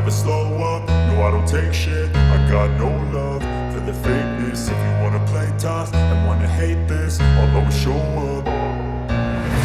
never slow up, no I don't take shit. I got no love for the fakeness. If you wanna play tough and wanna hate this, I'll always show up.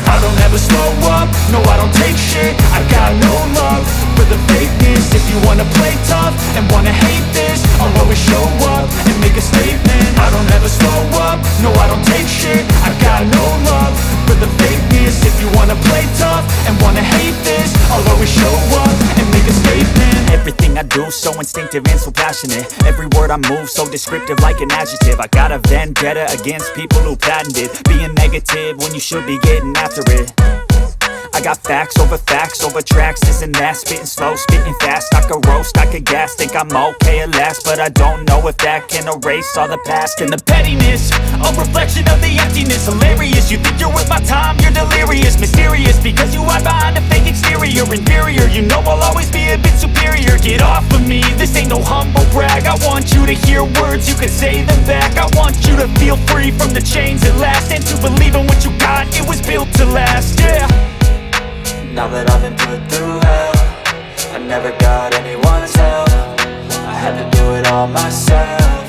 I don't ever slow up, no I don't take shit. I got no love for the fakeness. If you wanna play tough and wanna hate this, I'll always show up and make a statement. I don't ever slow up, no I don't take shit. I got no love for the fakeness. If you wanna play tough and wanna hate this, I'll always show up and make a statement. Everything I do so instinctive and so passionate. Every word I move so descriptive like an adjective. I got a vendetta against people who patented being negative when you should be getting after it. I got facts over tracks, this and that. Spitting slow, spitting fast, I could roast, I could gas. Think I'm okay at last, but I don't know if that can erase all the past. And the pettiness, a reflection of the emptiness. Hilarious, you think you're worth my time, you're delirious. Mysterious, because you hide behind a fake exterior. Inferior, you know I'll always be a bit superior. Get off of me, this ain't no humble brag. I want you to hear words, you can say them back. I want you to feel free from the chains at last, and to believe in what you got, it was built to last, yeah. Now that I've been put through hell, I never got anyone's help. I had to do it all myself.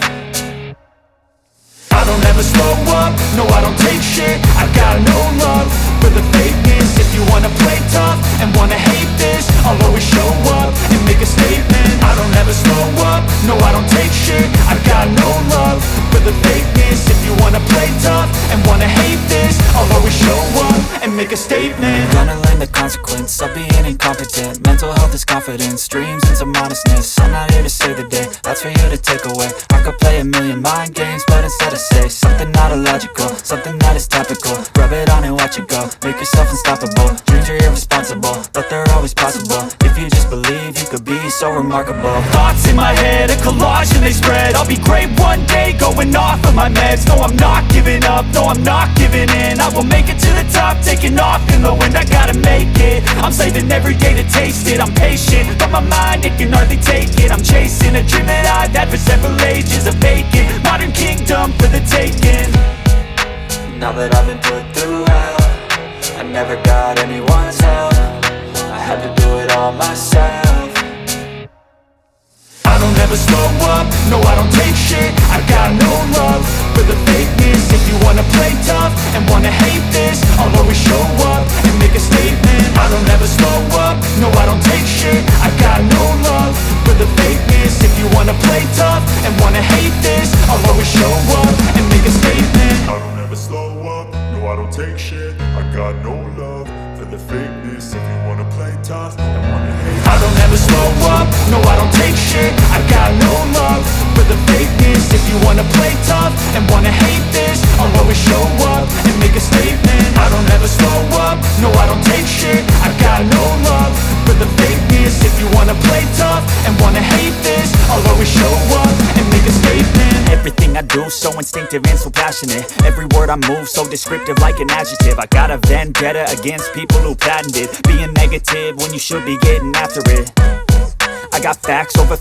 I don't ever slow up, no I don't take shit. I got no love for the fakeness. If you wanna play tough and wanna hate this, I'll always show up and make a statement. I don't ever slow up, no I don't take shit. I got no love for the fakeness. If you wanna play tough and wanna hate this, I'll always show up and make a statement. Gonna learn the consequence of being incompetent. Mental health is confidence, dreams and some honestness. I'm not here to save the day, that's for you to take away. I could play a million mind games, but instead I say something not illogical, something that is topical. Rub it on and watch it go, make yourself unstoppable. Dreams are irresponsible, but they're always possible. If you just believe, you could be so remarkable. Thoughts in my head, a collage and they spread. I'll be great one day, going off of my meds. No, I'm not giving up, no, I'm not giving in. I will make it to the top, taking off in the wind. I gotta make it, I'm saving every day to taste it. I'm patient, but my mind, it can hardly take it. I'm chasing a dream that I've had for several ages. A vacant, modern kingdom for the taking. Now that I've been put through hell, I never got anyone's help. I had to do it all myself. I don't ever slow up, no I don't take shit. I got no love for the fakeness. If you wanna play tough and wanna hate this, I'll always show up and make a statement. I don't ever slow up, no I don't take shit. I got no love for the fakeness. If you wanna play tough and wanna hate this, I'll always show up and make a statement. I don't ever slow up, no I don't take shit. I got no love for the fakeness. If you wanna play tough and wanna hate, I don't ever slow up, no I don't take shit. I got no love for the fakeness. If you wanna play tough and wanna hate this, I'll always show up and make a statement. I don't ever slow up, no I don't take shit. I got no love for the fakeness. If you wanna play tough and wanna hate this, I'll always show up and make a statement. Everything I do so instinctive and so passionate. Every word I move so descriptive like an adjective. I got a vendetta against people who patented being negative when you should be getting after it. I got facts over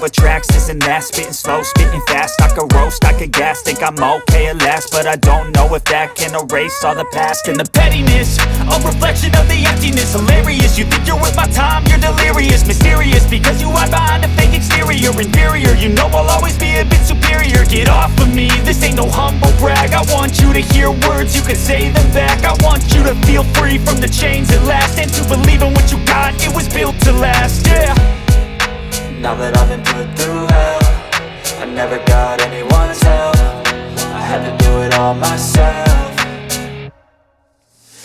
tracks, this and that. Spitting slow, spitting fast, I could roast, I could gas. Think I'm okay at last, but I don't know if that can erase all the past. And the pettiness, a reflection of the emptiness. Hilarious, you think you're worth my time, you're delirious. Mysterious, because you hide behind a fake exterior. Inferior, you know I'll always be a bit superior. Get off of me, this ain't no humble brag. I want you to hear words, you can say them back. I want you to feel free from the chains at last, and to believe in what you got, it was built to last, yeah. Now that I've been put through hell, I never got anyone's help. I had to do it all myself.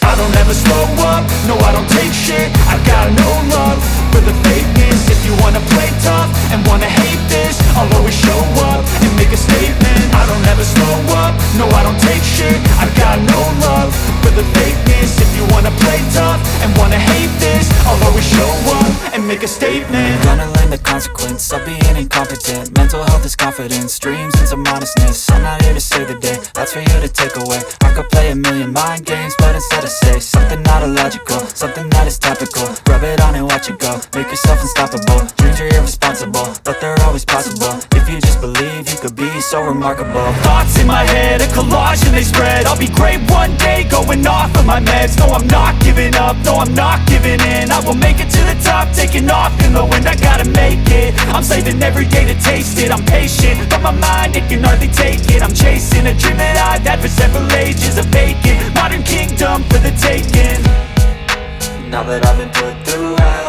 I don't ever slow up, no I don't take shit. I got no love for the fakeness. If you wanna play tough and wanna hate this, I'll always show up and make a statement. I don't ever slow up, no I don't take shit. I got no love for the fakeness. If you wanna play tough and wanna hate this, I'll always show up and make a statement. Gonna learn the consequence of being incompetent. Mental health is confidence, dreams and some honestness. I'm not here to save the day, that's for you to take away. I could play a million mind games, but instead I say something not illogical, something that is topical. Rub it on and watch it go, make yourself unstoppable. Dreams are irresponsible, but they're always possible. If you just believe, you could be so remarkable. Thoughts in my head, a collage and they spread. I'll be great one day, going off of my meds. No, I'm not giving up, no, I'm not giving in. I will make it to the top, taking off in the wind. I gotta make it, I'm saving every day to taste it. I'm patient, but my mind, it can hardly take it. I'm chasing a dream that I've had for several ages. A vacant, modern kingdom for the taking. Now that I've been put through hell,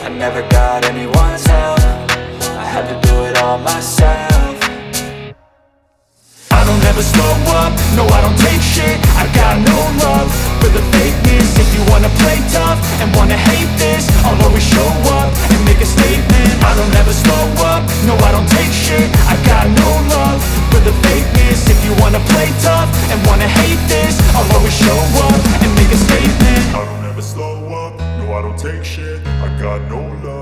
I never got anyone's help. I had to do it all myself. I don't ever slow up, no I don't take shit. I got no love for the fakeness. If you wanna play tough and wanna hate this, I'll always show up and make a statement. I don't ever slow up, no I don't take shit. I got no love for the fakeness. If you wanna play tough and wanna hate this, I'll always show up and make a statement. I don't ever slow up, no I don't take shit. I got no love